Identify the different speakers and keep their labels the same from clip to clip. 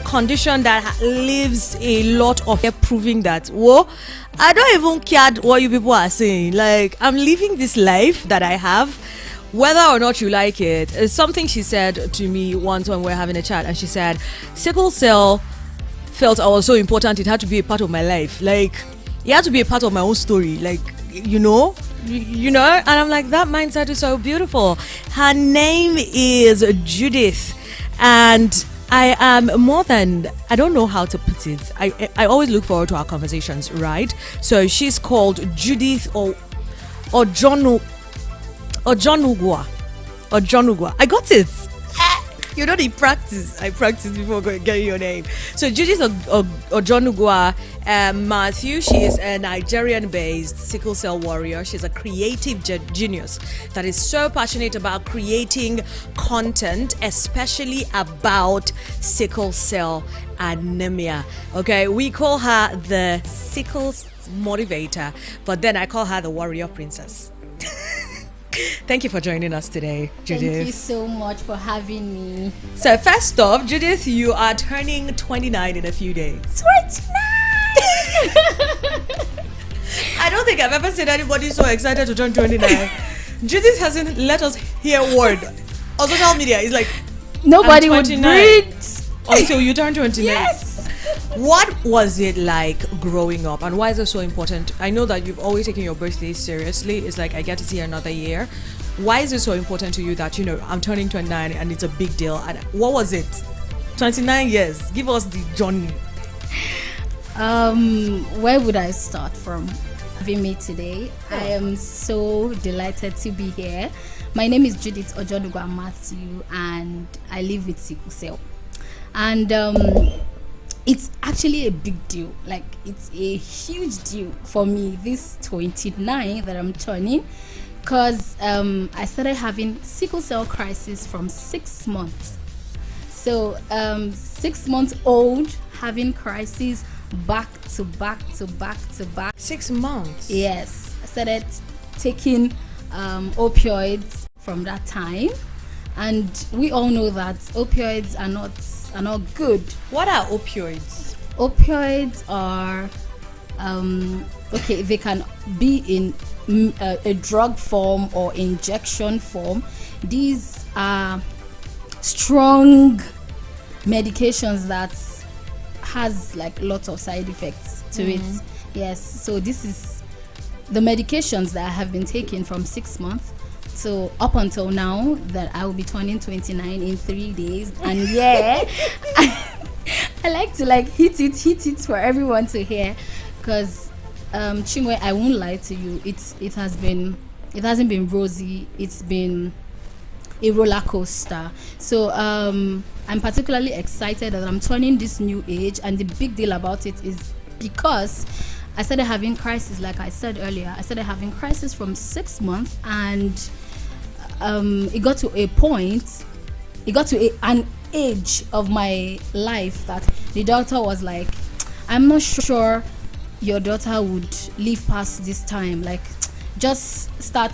Speaker 1: condition that leaves a lot of proving that, whoa, I don't even care what you people are saying. Like, I'm living this life that I have, whether or not you like it. It's something she said to me once when we were having a chat, and she said, sickle cell felt I was so important, it had to be a part of my life. Like, it had to be a part of my own story. Like, you know, and I'm like, that mindset is so beautiful. Her name is Judith, and I am I don't know how to put it. I always look forward to our conversations, right? So she's called Judith or John Ugwa. I got it. You know, I practice before getting your name. So Judith Ojonugwa Matthew, she is a Nigerian-based sickle cell warrior. She's a creative genius that is so passionate about creating content, especially about sickle cell anemia. Okay, we call her the sickle motivator, but then I call her the warrior princess. Thank you for joining us today, Judith.
Speaker 2: Thank you so much for having me.
Speaker 1: So first off, Judith, you are turning 29 in a few days.
Speaker 2: 29!
Speaker 1: I don't think I've ever seen anybody so excited to turn 29. Judith hasn't let us hear a word. On social media, it's like,
Speaker 2: nobody would breathe
Speaker 1: until you turn 29.
Speaker 2: Yes!
Speaker 1: What was it like growing up, and why is it so important? I know that you've always taken your birthday seriously. It's like, I get to see another year. Why is it so important to you that, I'm turning 29 and it's a big deal? And what was it? 29 years. Give us the journey.
Speaker 2: Where would I start from? Having me today.
Speaker 1: Oh.
Speaker 2: I am so delighted to be here. My name is Judith Ojonugwa Matthew, and I live with sickle cell. And it's actually a big deal. Like, it's a huge deal for me, this 29 that I'm turning, because I started having sickle cell crisis from 6 months. So 6 months old, having crisis back to back to back to back.
Speaker 1: 6 months?
Speaker 2: Yes. I started taking opioids from that time, and we all know that opioids are not good.
Speaker 1: What are opioids?
Speaker 2: Opioids are okay, they can be in a drug form or injection form. These are strong medications that has like lots of side effects to it. Yes, so this is the medications that I have been taking from 6 months. So up until now that I will be turning 29 in 3 days, and yeah, I like to hit it for everyone to hear, because Chinwe, I won't lie to you, it hasn't been rosy. It's been a roller coaster. So I'm particularly excited that I'm turning this new age, and the big deal about it is because I started having crisis, like I said earlier. I started having crisis from 6 months, and it got to a point, an age of my life that the doctor was like, I'm not sure your daughter would live past this time. Like, just start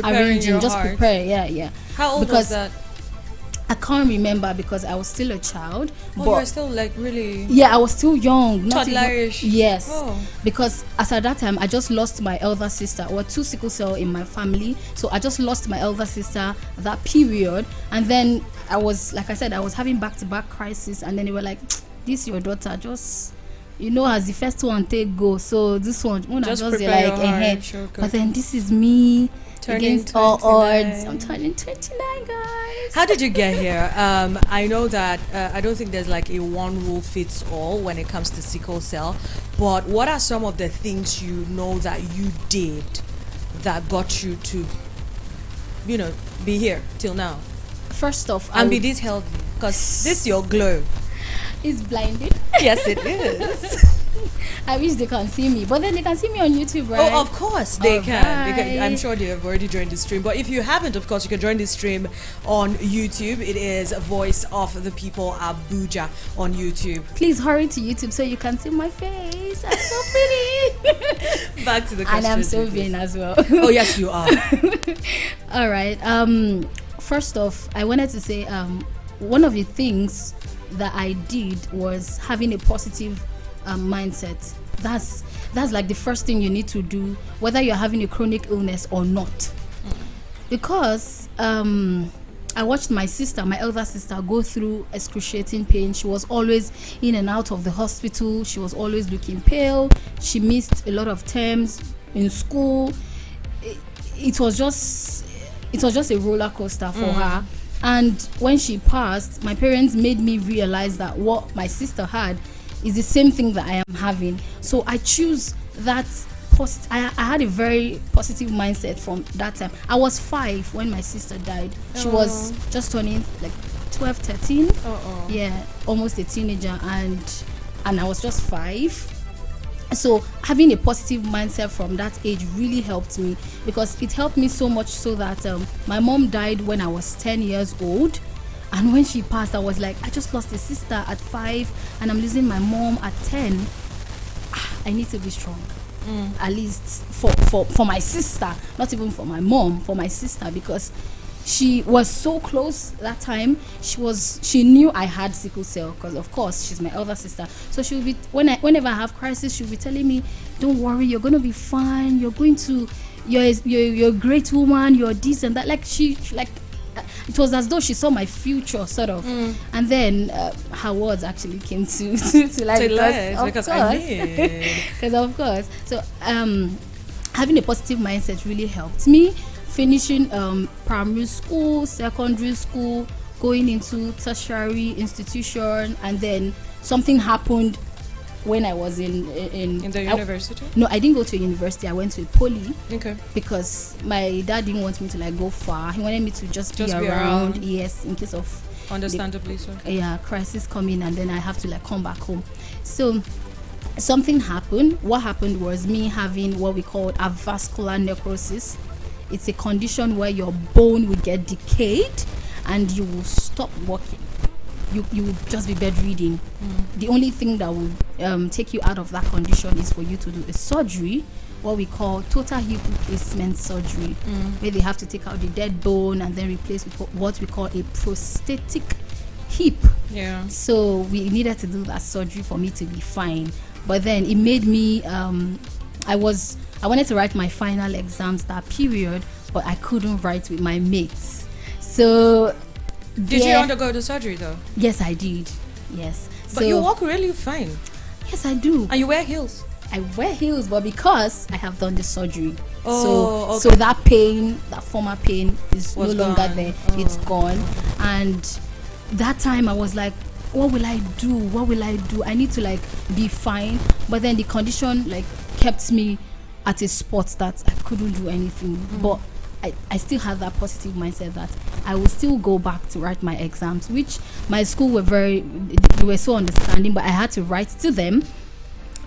Speaker 2: arranging, just
Speaker 1: heart.
Speaker 2: Prepare. Yeah.
Speaker 1: How old was that?
Speaker 2: I can't remember because I was still a child.
Speaker 1: Oh,
Speaker 2: but
Speaker 1: you were still like really...
Speaker 2: Yeah, I was still young.
Speaker 1: Toddlerish.
Speaker 2: Yes.
Speaker 1: Oh.
Speaker 2: Because as at that time, I just lost my elder sister. There were 2 sickle cell in my family. So I just lost my elder sister that period. And then I was, like I said, I was having back-to-back crisis. And then they were like, this your daughter, just... as the first one take go. So this one, just
Speaker 1: prepare your heart, sure,
Speaker 2: but then this is me
Speaker 1: turning
Speaker 2: against all
Speaker 1: 29.
Speaker 2: odds. I'm turning 29, guys.
Speaker 1: How did you get here? I know that I don't think there's like a one rule fits all when it comes to sickle cell, but what are some of the things you know that you did that got you to, be here till now?
Speaker 2: First off,
Speaker 1: and be this healthy, because this your glow.
Speaker 2: It's blinded.
Speaker 1: Yes, it is.
Speaker 2: I wish they can see me, but then they can see me on YouTube, right?
Speaker 1: Oh, of course they
Speaker 2: All
Speaker 1: can.
Speaker 2: right.
Speaker 1: Because I'm sure they have already joined the stream. But if you haven't, of course, you can join the stream on YouTube. It is Voice of the People Abuja on YouTube.
Speaker 2: Please hurry to YouTube so you can see my face. I'm so pretty.
Speaker 1: Back to the question.
Speaker 2: And I'm so vain as well.
Speaker 1: Oh, yes, you are.
Speaker 2: All right. First off, I wanted to say one of the things that I did was having a positive mindset. That's like the first thing you need to do, whether you're having a chronic illness or not. Because I watched my elder sister, go through excruciating pain. She was always in and out of the hospital. She was always looking pale. She missed a lot of terms in school. It was just a roller coaster for her. And when she passed, my parents made me realize that what my sister had is the same thing that I am having. So I choose that. I had a very positive mindset from that time. I was 5 when my sister died. She was just turning like 12, 13. Yeah, almost a teenager, and I was just 5. So having a positive mindset from that age really helped me, because it helped me so much so that my mom died when I was 10 years old. And when she passed, I was like, I just lost a sister at 5 and I'm losing my mom at 10. I need to be strong. At least for my sister, not even for my mom, for my sister, because she was so close that time. She knew I had sickle cell, because of course she's my elder sister. So she'll be whenever I have crisis, she'll be telling me, "Don't worry, you're gonna be fine. You're a great woman. You're this and that." Like it was as though she saw my future, sort of. And then her words actually came to because I did. Because of course. So having a positive mindset really helped me. Finishing primary school, secondary school, going into tertiary institution, and then something happened when I was in
Speaker 1: the university.
Speaker 2: No, I didn't go to a university. I went to a poly.
Speaker 1: Okay.
Speaker 2: Because my dad didn't want me to like go far. He wanted me to just be around. Yes, in case of
Speaker 1: understandably so.
Speaker 2: Yeah, crisis coming, and then I have to like come back home. So something happened. What happened was me having what we call avascular necrosis. It's a condition where your bone will get decayed and you will stop working. You will just be bedridden. The only thing that will take you out of that condition is for you to do a surgery, what we call total hip replacement surgery, where they have to take out the dead bone and then replace with what we call a prosthetic hip.
Speaker 1: Yeah.
Speaker 2: So we needed to do that surgery for me to be fine. But then it made me I wanted to write my final exams that period, but I couldn't write with my mates. So
Speaker 1: did you undergo the surgery though?
Speaker 2: Yes, I did. Yes.
Speaker 1: But you walk really fine.
Speaker 2: Yes, I do.
Speaker 1: And you wear heels?
Speaker 2: I wear heels, but because I have done the surgery.
Speaker 1: Okay.
Speaker 2: So that pain, that former pain is no longer there. It's gone. And that time I was like, what will I do? What will I do? I need to like be fine. But then the condition like kept me at a spot that I couldn't do anything. But I still had that positive mindset that I will still go back to write my exams, which my school they were so understanding, but I had to write to them.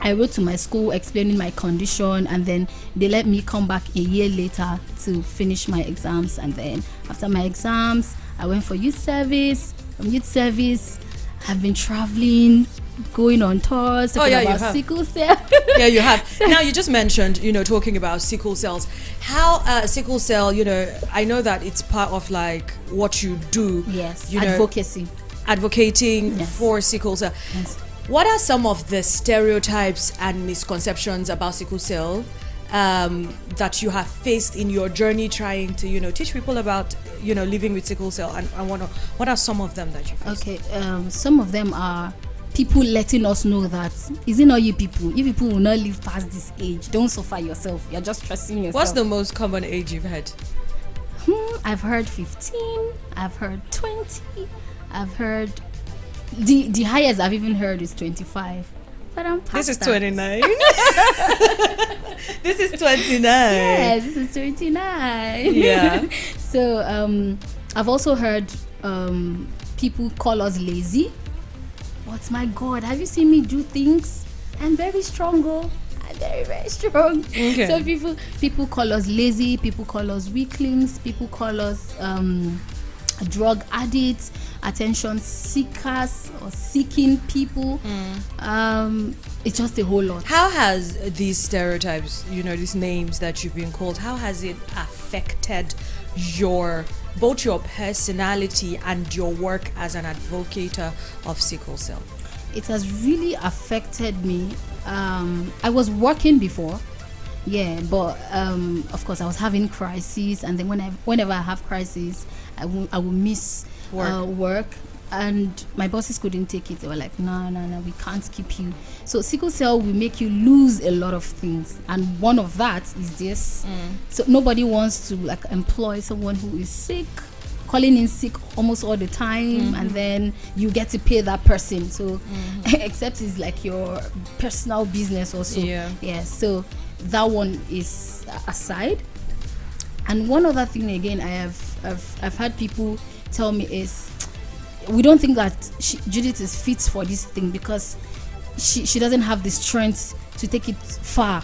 Speaker 2: I wrote to my school explaining my condition, and then they let me come back a year later to finish my exams. And then after my exams, I went for youth service. From youth service, I've been traveling, going on tours, talking about sickle cell.
Speaker 1: Yeah, you have. Now, you just mentioned, talking about sickle cells. How sickle cell, I know that it's part of like what you do.
Speaker 2: Yes, advocacy.
Speaker 1: Advocating for sickle cell.
Speaker 2: Yes.
Speaker 1: What are some of the stereotypes and misconceptions about sickle cell that you have faced in your journey trying to, teach people about, living with sickle cell? And what are some of them that you faced?
Speaker 2: Okay, some of them are people letting us know that is it not you people will not live past this age. Don't suffer yourself. You're just stressing yourself.
Speaker 1: What's the most common age you've had?
Speaker 2: I've heard 15. I've heard 20. I've heard the highest I've even heard is 25. But I'm past
Speaker 1: This is
Speaker 2: that.
Speaker 1: 29. This is 29.
Speaker 2: Yes, this is 29.
Speaker 1: Yeah.
Speaker 2: So I've also heard people call us lazy. But my God, have you seen me do things? I'm very strong, I'm very, very strong.
Speaker 1: Okay.
Speaker 2: So people call us lazy, people call us weaklings, people call us drug addicts, attention seekers, or seeking people. It's just a whole lot.
Speaker 1: How has these stereotypes, these names that you've been called, how has it affected your both your personality and your work as an advocate of sickle cell?
Speaker 2: It has really affected me. I was working before, yeah, but of course I was having crises, and then whenever I have crises, I will miss work, and my bosses couldn't take it. They were like, no, we can't keep you. So sickle cell will make you lose a lot of things, and one of that is this. So nobody wants to like employ someone who is sick, calling in sick almost all the time, and then you get to pay that person. So except it's like your personal business or so. Yeah, so that one is aside. And one other thing again, I've had people tell me is, we don't think that Judith is fit for this thing because she doesn't have the strength to take it far.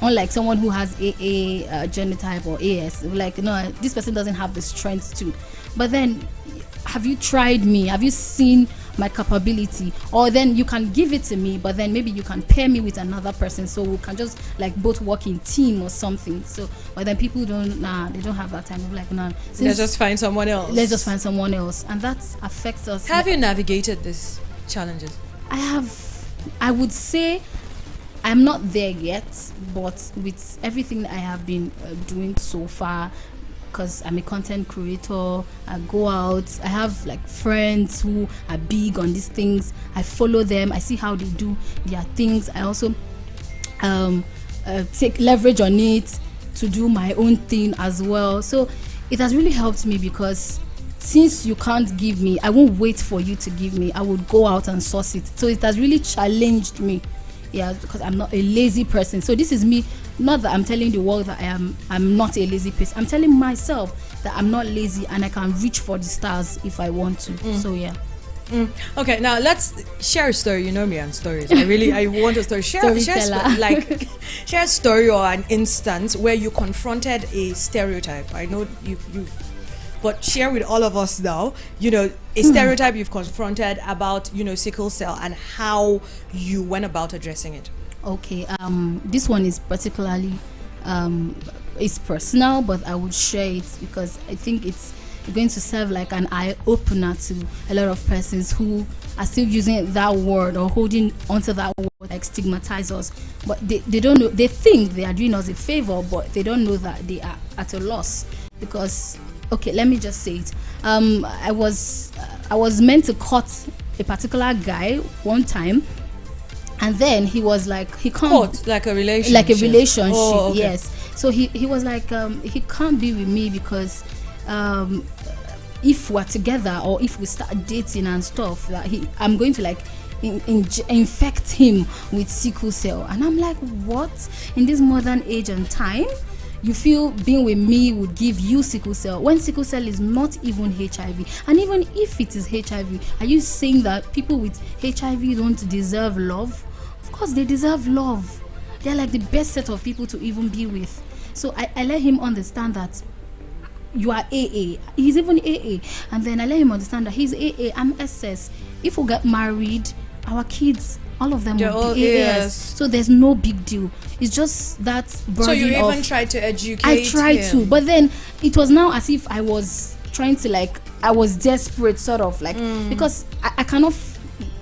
Speaker 2: Unlike someone who has AA genotype or AS, like, no, this person doesn't have the strength to. But then, have you tried me? Have you seen my capability? Or then you can give it to me, but then maybe you can pair me with another person, so we can just like both work in team or something. So, but then people they don't have that time. They're like, no,
Speaker 1: let's just find someone else.
Speaker 2: Let's just find someone else, and that affects us.
Speaker 1: Have you navigated these challenges?
Speaker 2: I have. I would say I'm not there yet, but with everything that I have been doing so far, because I'm a content creator, I go out, I have like friends who are big on these things. I follow them, I see how they do their things. I also take leverage on it to do my own thing as well. So it has really helped me, because since you can't give me, I won't wait for you to give me. I would go out and source it. So it has really challenged me. Yeah, because I'm not a lazy person. So this is me, not that I'm telling the world that I'm not a lazy person. I'm telling myself that I'm not lazy and I can reach for the stars if I want to. So yeah.
Speaker 1: Okay, now let's share a story. You know me and stories. I want a story. Share a story or an instance where you confronted a stereotype. I know you but share with all of us now, a stereotype you've confronted about, sickle cell, and how you went about addressing it.
Speaker 2: Okay, this one is particularly, it's personal, but I would share it because I think it's going to serve like an eye-opener to a lot of persons who are still using that word or holding onto that word, like stigmatize us. But they don't know, they think they are doing us a favor, but they don't know that they are at a loss. Because okay, let me just say it. I was meant to cut a particular guy one time, and then he was like, he can't,
Speaker 1: like a relationship.
Speaker 2: Oh, okay. Yes. So he was like, he can't be with me because if we're together or if we start dating and stuff, that I'm going to like infect him with sickle cell. And I'm like, what? In this modern age and time, you feel being with me would give you sickle cell, when sickle cell is not even HIV. And even if it is HIV, are you saying that people with HIV don't deserve love? Of course they deserve love. They're like the best set of people to even be with. So I let him understand that you are AA. He's even AA. And then I let him understand that he's AA, I'm SS. If we get married, our kids, all of them will be AAS. So there's no big deal. It's just that burden.
Speaker 1: So you even tried to educate
Speaker 2: I tried
Speaker 1: him.
Speaker 2: to, but then it was now as if I was trying to I was desperate, sort of because I cannot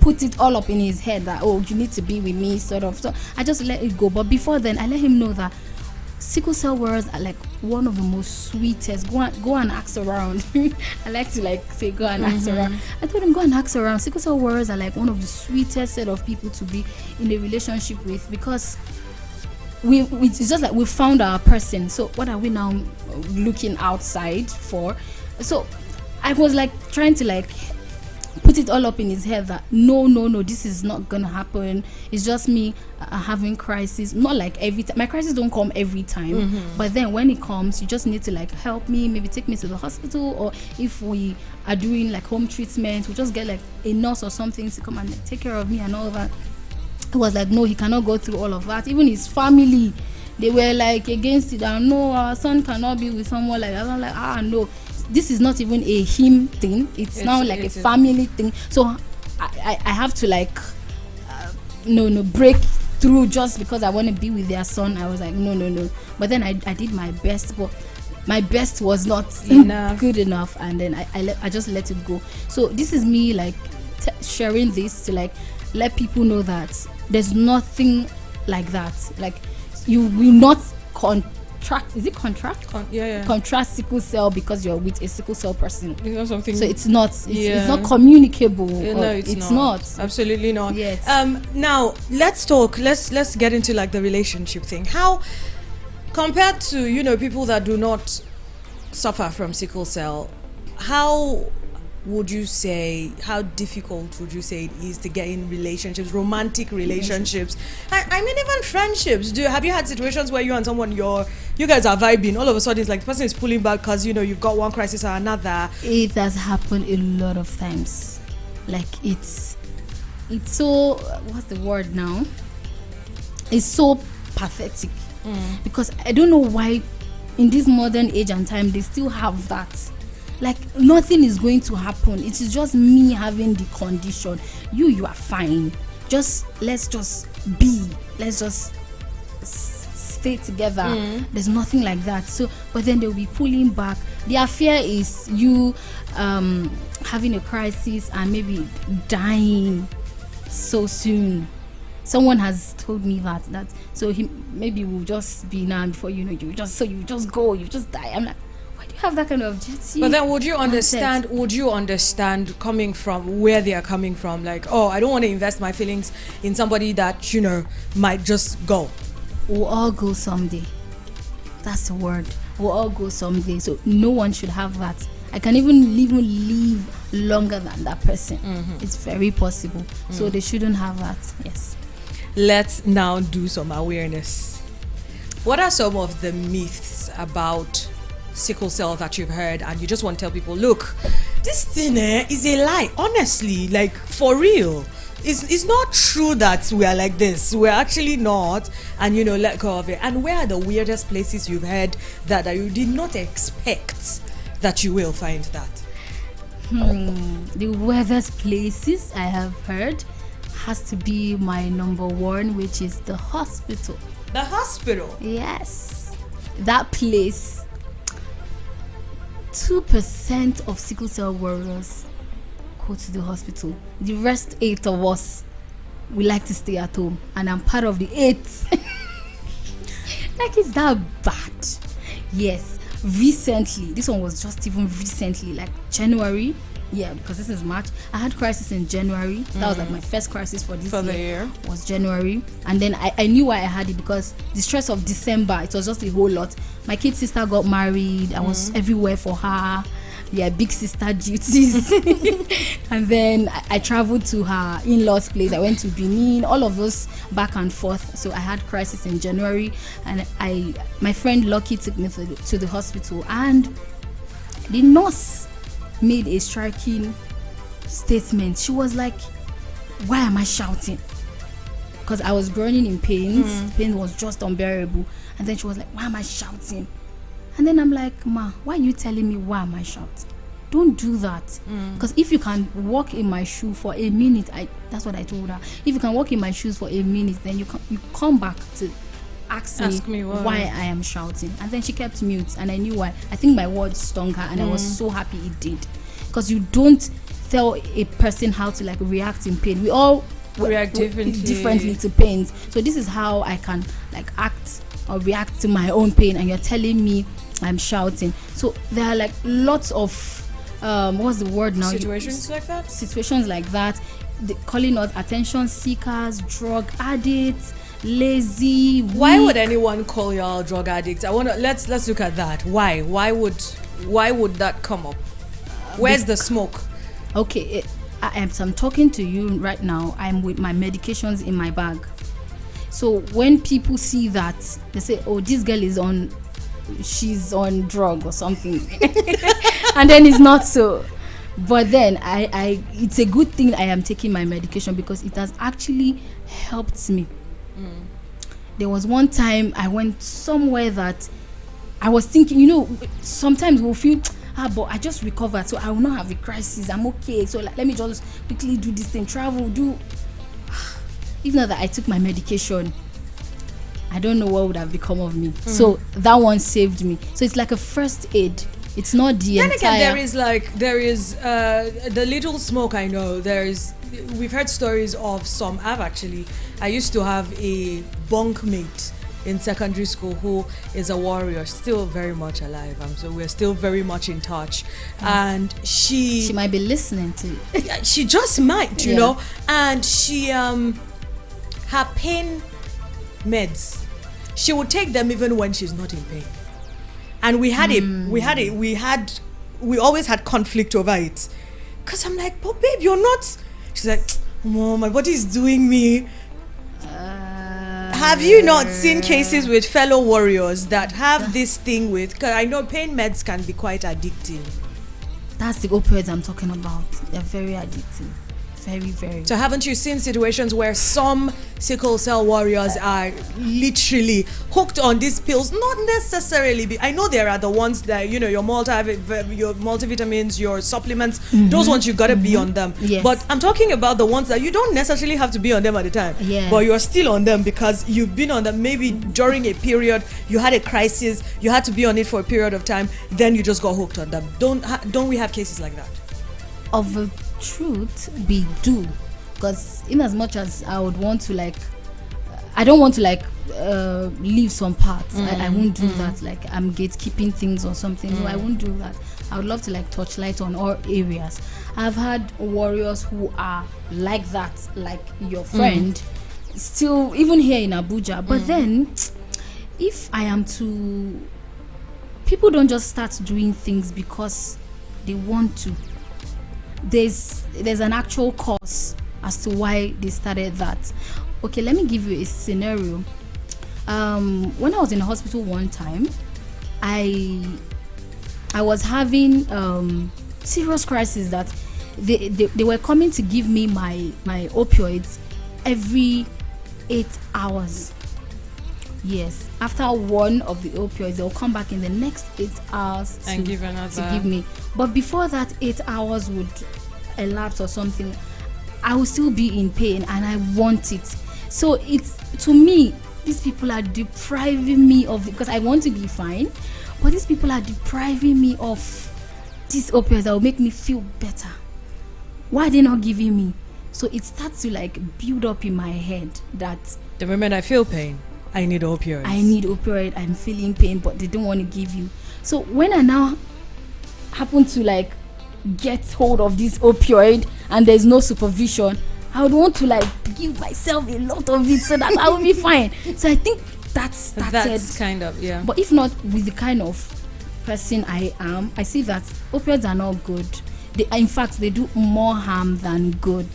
Speaker 2: put it all up in his head that, oh, you need to be with me, sort of. So I just let it go. But before then, I let him know that sickle cell warriors are like one of the most sweetest. Go and ask around. I like to say go and ask around. I told him, go and ask around. Sickle cell warriors are like one of the sweetest set of people to be in a relationship with, because it's just like we found our person. So what are we now looking outside for? So I was trying to put it all up in his head that no, this is not gonna happen. It's just me having crisis. Not like every time. My crisis don't come every time, but then when it comes, you just need to help me, maybe take me to the hospital, or if we are doing home treatment, we just get a nurse or something to come and take care of me and all that. He was like, no, he cannot go through all of that. Even his family, they were against it. And no, our son cannot be with someone like that. I'm like, no, this is not even a him thing. It's now a family thing. So I have to break through just because I want to be with their son. I was like, no. But then I did my best. But my best was not good enough, and then I just let it go. So this is me like sharing this to like let people know that there's nothing like that. Like you will not contract sickle cell because you're with a sickle cell person.
Speaker 1: It's not something.
Speaker 2: So it's not communicable.
Speaker 1: No, it's
Speaker 2: not.
Speaker 1: Absolutely not.
Speaker 2: Yes.
Speaker 1: Now let's talk. Let's get into like the relationship thing. How, compared to people that do not suffer from sickle cell, how difficult would you say it is to get in relationships, romantic relationships? I mean, even friendships. Have you had situations where you and someone you guys are vibing, all of a sudden it's like the person is pulling back because you've got one crisis or another?
Speaker 2: It has happened a lot of times. Like it's so, what's the word now? It's so pathetic. Because I don't know why in this modern age and time they still have that. Like nothing is going to happen. It is just me having the condition. You are fine. Let's just be. Let's just stay together. There's nothing like that. So, but then they'll be pulling back. Their fear is you having a crisis and maybe dying so soon. Someone has told me that so he maybe will just be now before you just go, you just die. I'm like, have that kind of objective.
Speaker 1: But then would you understand coming from where they are coming from? Like, oh, I don't want to invest my feelings in somebody that might just go.
Speaker 2: We'll all go someday. That's the word. We'll all go someday. So no one should have that. I can even live longer than that person. It's very possible. So they shouldn't have that. Yes.
Speaker 1: Let's now do some awareness. What are some of the myths about sickle cell that you've heard and you just want to tell people, look, this thing is a lie, honestly, like for real? It's not true that we are like this. We're actually not, and let go of it. And where are the weirdest places you've heard that you did not expect that you will find that?
Speaker 2: The weirdest places I have heard has to be my number one, which is the hospital.
Speaker 1: The hospital?
Speaker 2: Yes. That place, 2% of sickle cell warriors go to the hospital. The rest 8 of us, we like to stay at home, and I'm part of the 8. Like, it's that bad? Yes. Recently, this one was just even recently, like January. Yeah, because this is March. I had crisis in January. That was like my first crisis for this year. Was January. And then I knew why I had it, because the stress of December, it was just a whole lot. My kid sister got married. I was everywhere for her. Yeah, big sister duties. And then I traveled to her in-laws place. I went to Benin, all of those back and forth. So I had crisis in January, and my friend Lucky took me to the hospital, and the nurse made a striking statement. She was like, why am I shouting? Because I was groaning in pains. Pain was just unbearable. And then she was like, why am I shouting? And then I'm like, ma, why are you telling me why am I shouting? Don't do that. Because if you can walk in my shoe for a minute, that's what I told her. If you can walk in my shoes for a minute, then you come back to ask me why I am shouting. And then she kept mute, and I knew why. I think my words stung her, and I was so happy it did. Because you don't tell a person how to like react in pain. We all
Speaker 1: react differently
Speaker 2: to pains. So this is how I can like act or react to my own pain, and you're telling me I'm shouting. So there are like lots of what's the word now?
Speaker 1: Situations like that.
Speaker 2: Calling us attention seekers, drug addicts, lazy.
Speaker 1: Why would anyone call y'all drug addicts? Let's look at that. Why would that come up? Where's the smoke?
Speaker 2: Okay, I'm talking to you right now. I'm with my medications in my bag. So when people see that, they say, oh, this girl she's on drug or something. And then it's not so. But then it's a good thing I am taking my medication, because it has actually helped me. There was one time I went somewhere that I was thinking, sometimes we'll feel, but I just recovered, so I will not have a crisis. I'm okay. So let me just quickly do this thing, travel, do. Even though that I took my medication, I don't know what would have become of me. So that one saved me. So it's like a first aid. It's not the
Speaker 1: Then
Speaker 2: entire.
Speaker 1: again, there is the little smoke. I know we've heard stories of some. I used to have a bunkmate in secondary school who is a warrior, still very much alive. So we're still very much in touch. And she
Speaker 2: might be listening to you.
Speaker 1: She just might, you know. And she her pain meds, she would take them even when she's not in pain. And we always had conflict over it. Cause I'm like, but babe, you're not. She's like, Mom, my body is doing me. Have you not seen cases with fellow warriors that have this thing with? Cause I know pain meds can be quite addictive.
Speaker 2: That's the opioids I'm talking about. They're very addictive. Very, very.
Speaker 1: So haven't you seen situations where some sickle cell warriors are literally hooked on these pills? Not necessarily. I know there are the ones that, your multivitamins, your supplements, those ones you gotta be on them.
Speaker 2: Yes.
Speaker 1: But I'm talking about the ones that you don't necessarily have to be on them at the time.
Speaker 2: Yes.
Speaker 1: But you're still on them because you've been on them maybe during a period, you had a crisis, you had to be on it for a period of time, then you just got hooked on them. Don't we have cases like that?
Speaker 2: Of a truth, we do, because in as much as I would want to I don't want to leave some parts. I won't do that. Like I'm gatekeeping things or something. No, I won't do that. I would love to touch light on all areas. I've had warriors who are like that, like your friend, still even here in Abuja. But then, if I am to, people don't just start doing things because they want to. There's an actual cause as to why they started that. Okay, let me give you a scenario. When I was in the hospital one time, I was having serious crisis that they were coming to give me my opioids every 8 hours. Yes, after one of the opioids, they'll come back in the next 8 hours
Speaker 1: and give another.
Speaker 2: To give me. But before that 8 hours would elapse or something, I will still be in pain and I want it. So it's, to me, these people are depriving me of it because I want to be fine, but these people are depriving me of these opioids that will make me feel better. Why are they not giving me? So it starts to build up in my head that
Speaker 1: the moment I feel pain, I need opioids.
Speaker 2: I'm feeling pain, but they don't want to give you. So when I now happen to get hold of this opioid and there's no supervision, I would want to give myself a lot of it so that I will be fine. So I think that's it.
Speaker 1: Kind of, yeah.
Speaker 2: But if not, with the kind of person I am, I see that opioids are not good. In fact, they do more harm than good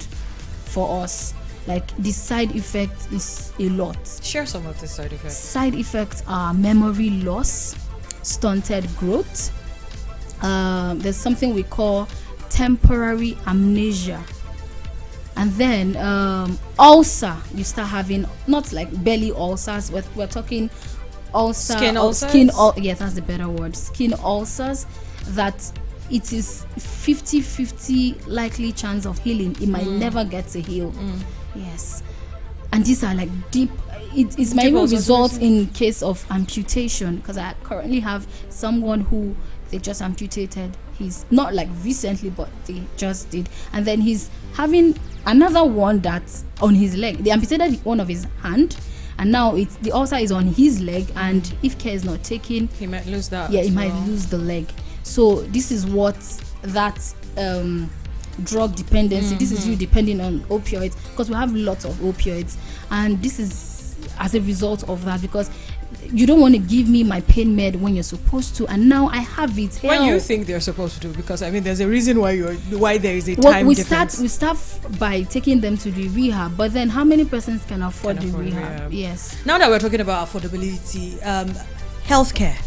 Speaker 2: for us. The side effect is a lot.
Speaker 1: Share some of the side effects.
Speaker 2: Side effects are memory loss, stunted growth. There's something we call temporary amnesia. And then ulcer, you start having, not belly ulcers, we're talking ulcer.
Speaker 1: Skin ulcers?
Speaker 2: Yes, that's the better word. Skin ulcers, that it is 50-50 likely chance of healing. It might never get to heal. Yes. And these are deep. It might even result in case of amputation, because I currently have someone who they just amputated. He's not recently, but they just did. And then he's having another one that's on his leg. They amputated one of his hand, and now the ulcer is on his leg, and if care is not taken,
Speaker 1: he might lose that.
Speaker 2: Yeah, he might lose the leg. So this is what that drug dependency. This is you depending on opioids, because we have lots of opioids, and this is as a result of that, because you don't want to give me my pain med when you're supposed to, and now I have it.
Speaker 1: When you think they're supposed to, because there's a reason why there is a time difference.
Speaker 2: We start by taking them to the rehab, but then how many persons can afford the rehab? Yes.
Speaker 1: Now that we're talking about affordability, healthcare.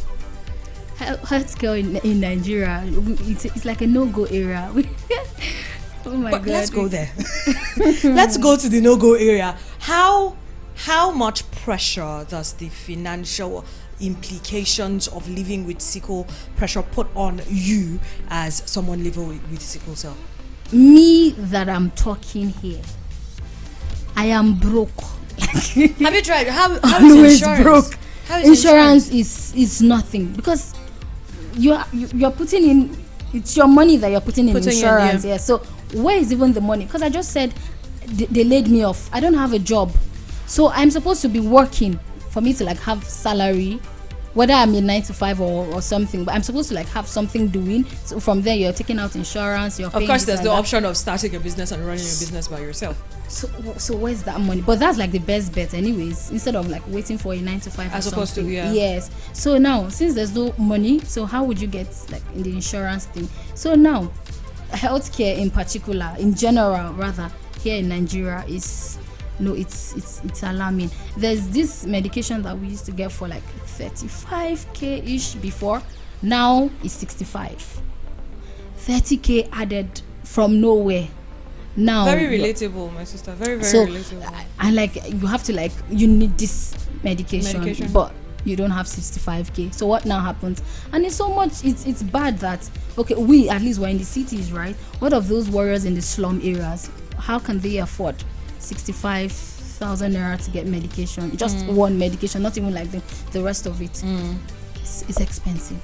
Speaker 2: Healthcare in Nigeria, it's like a no-go area. Oh my God!
Speaker 1: Let's go there. Let's go to the no-go area. How much pressure does the financial implications of living with sickle pressure put on you as someone living with sickle cell?
Speaker 2: Me that I'm talking here, I am broke.
Speaker 1: Have you tried? How is
Speaker 2: always
Speaker 1: insurance?
Speaker 2: broke.
Speaker 1: How
Speaker 2: Insurance is nothing, because you're putting in, it's your money that you're putting in insurance. Yeah. So where is even the money? Because I just said they laid me off. I don't have a job, so I'm supposed to be working for me to like have salary, whether I'm in 9 to 5 or something, but I'm supposed to like have something doing. So from there you're taking out insurance, you're
Speaker 1: Of
Speaker 2: paying
Speaker 1: course,
Speaker 2: this
Speaker 1: there's
Speaker 2: and
Speaker 1: the
Speaker 2: that.
Speaker 1: option of starting a business and running your business by yourself.
Speaker 2: So where's that money? But that's like the best bet anyways, instead of like waiting for a 9 to 5
Speaker 1: As
Speaker 2: or
Speaker 1: opposed to,
Speaker 2: something.
Speaker 1: yeah.
Speaker 2: Yes. So now, since there's no money, so how would you get like in the insurance thing? So now, healthcare in particular, in general rather, here in Nigeria is, no, it's alarming. There's this medication that we used to get for like 35k ish before. Now it's 65. 30k added from nowhere. Now
Speaker 1: Very relatable, my sister. Very
Speaker 2: so
Speaker 1: relatable.
Speaker 2: and like you have to like, you need this medication. But you don't have 65k. So what now happens? And it's so much, it's bad that, okay, we at least we're in the cities, right? What of those warriors in the slum areas? How can they afford 65,000 naira to get medication? Just one medication, not even like the rest of it. It's expensive.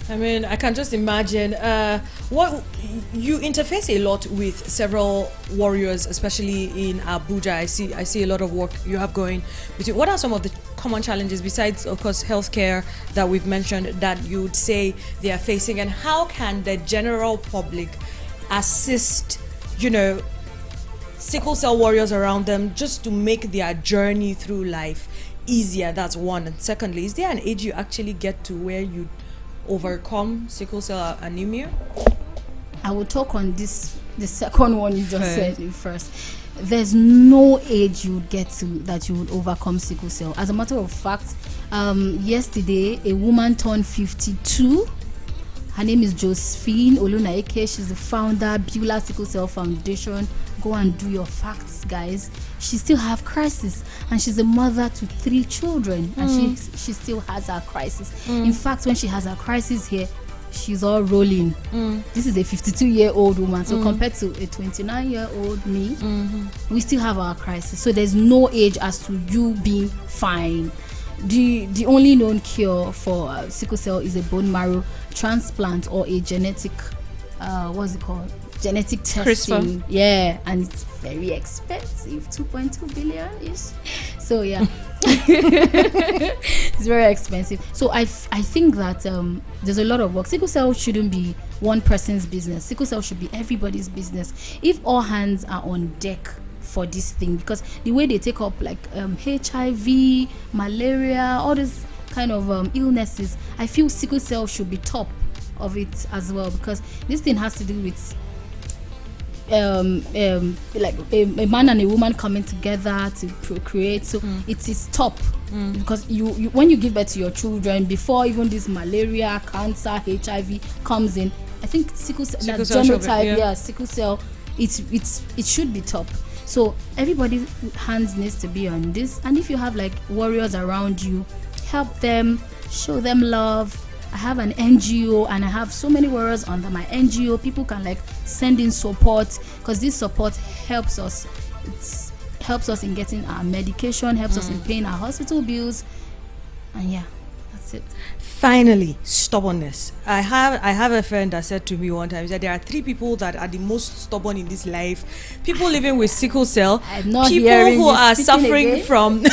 Speaker 1: I mean, I can just imagine. What you interface a lot with several warriors, especially in Abuja. I see a lot of work you have going between. What are some of the common challenges besides, of course, healthcare that we've mentioned that you would say they are facing, and how can the general public assist, sickle cell warriors around them just to make their journey through life easier? That's one. And secondly, is there an age you actually get to where you overcome sickle cell anemia?
Speaker 2: I will talk on the second one you just said first. There's no age you would get to that you would overcome sickle cell. As a matter of fact, yesterday a woman turned 52. Her name is Josephine Olunaike. She's the founder, Beulah Sickle Cell Foundation. Go and do your facts, guys. She still have crisis, and she's a mother to 3 children, and she still has her crisis. In fact, when she has her crisis here, she's all rolling. This is a 52-year-old woman, so compared to a 29-year-old me, we still have our crisis. So there's no age as to you being fine. The only known cure for sickle cell is a bone marrow transplant or a genetic what's it called, genetic testing. Yeah, and it's very expensive, 2.2 billion ish. So yeah. It's very expensive. So I think that there's a lot of work. Sickle cell shouldn't be one person's business. Sickle cell should be everybody's business if all hands are on deck for this thing, because the way they take up like HIV, malaria, all these kind of illnesses, I feel sickle cell should be top of it as well, because this thing has to do with like a man and a woman coming together to procreate. So it is top, because you when you give birth to your children, before even this malaria, cancer, HIV comes in, I think sickle cell genotype, sickle cell, it should be top. So everybody's hands needs to be on this, and if you have like warriors around you, help them, show them love. I have an NGO and I have so many warriors under my NGO. People can like send in support, because this support helps us. It helps us in getting our medication, helps us in paying our hospital bills, and yeah, that's it.
Speaker 1: Finally, stubbornness. I have a friend that said to me one time, he said there are 3 people that are the most stubborn in this life. People living with sickle cell,
Speaker 2: I'm not
Speaker 1: people who are suffering
Speaker 2: again.
Speaker 1: From the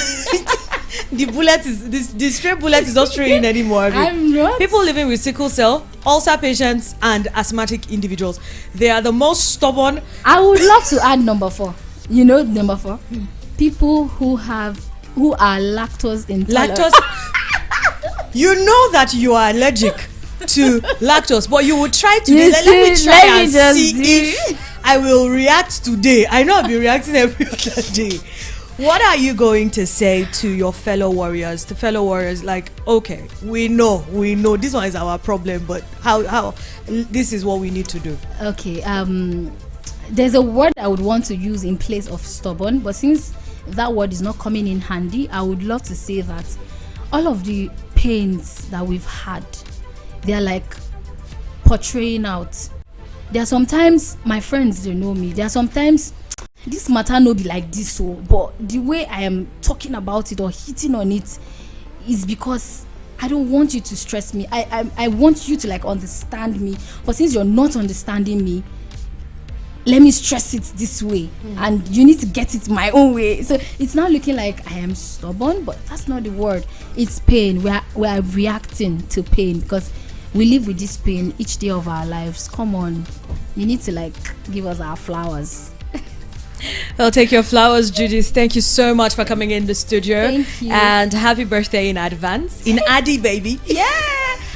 Speaker 1: stray bullet is not straying anymore.
Speaker 2: I'm not.
Speaker 1: People living with sickle cell, ulcer patients, and asthmatic individuals. They are the most stubborn.
Speaker 2: I would love to add number 4. You know number 4? People who are lactose intolerant.
Speaker 1: You know that you are allergic to lactose, but you will try today. Let me try and see if I will react today. I know I'll be reacting every other day. What are you going to say to your fellow warriors? To fellow warriors, like, okay, we know this one is our problem, but how this is what we need to do.
Speaker 2: Okay, there's a word I would want to use in place of stubborn, but since that word is not coming in handy, I would love to say that all of the pains that we've had, they're like portraying out. There are sometimes, my friends, they know me, there are sometimes this matter no be like this, so but the way I am talking about it or hitting on it is because I don't want you to stress me. I want you to like understand me. But since you're not understanding me, let me stress it this way, and you need to get it my own way. So it's not looking like I am stubborn, but that's not the word. It's pain. We are reacting to pain because we live with this pain each day of our lives. Come on, you need to like give us our flowers.
Speaker 1: I'll take your flowers, Judith. Thank you so much for coming in the studio.
Speaker 2: Thank you.
Speaker 1: And happy birthday in advance. In Addy, baby.
Speaker 2: Yeah.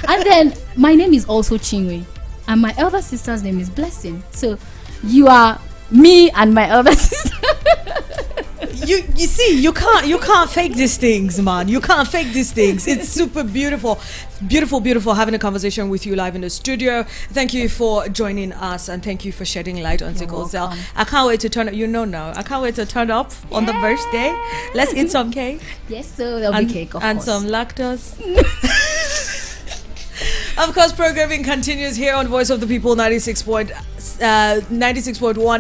Speaker 2: And then my name is also Chinwe, and my elder sister's name is Blessing. So you are me and my elder sister.
Speaker 1: You see, you can't fake these things, man. You can't fake these things. It's super beautiful having a conversation with you live in the studio. Thank you for joining us, and thank you for shedding light on sickle cell. I can't wait to turn up. I can't wait to turn up on the birthday. Let's eat some cake.
Speaker 2: Yes, so there'll be cake, of
Speaker 1: and
Speaker 2: course.
Speaker 1: some lactose. Of course, programming continues here on Voice of the People 96.1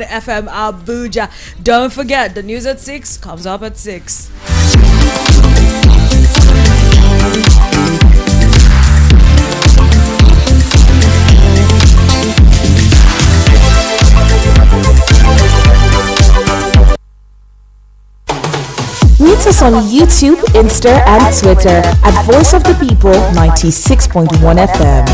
Speaker 1: FM Abuja. Don't forget, the news at 6 comes up at 6.
Speaker 3: Meet us on YouTube, Insta, and Twitter at Voice of the People 96.1 FM.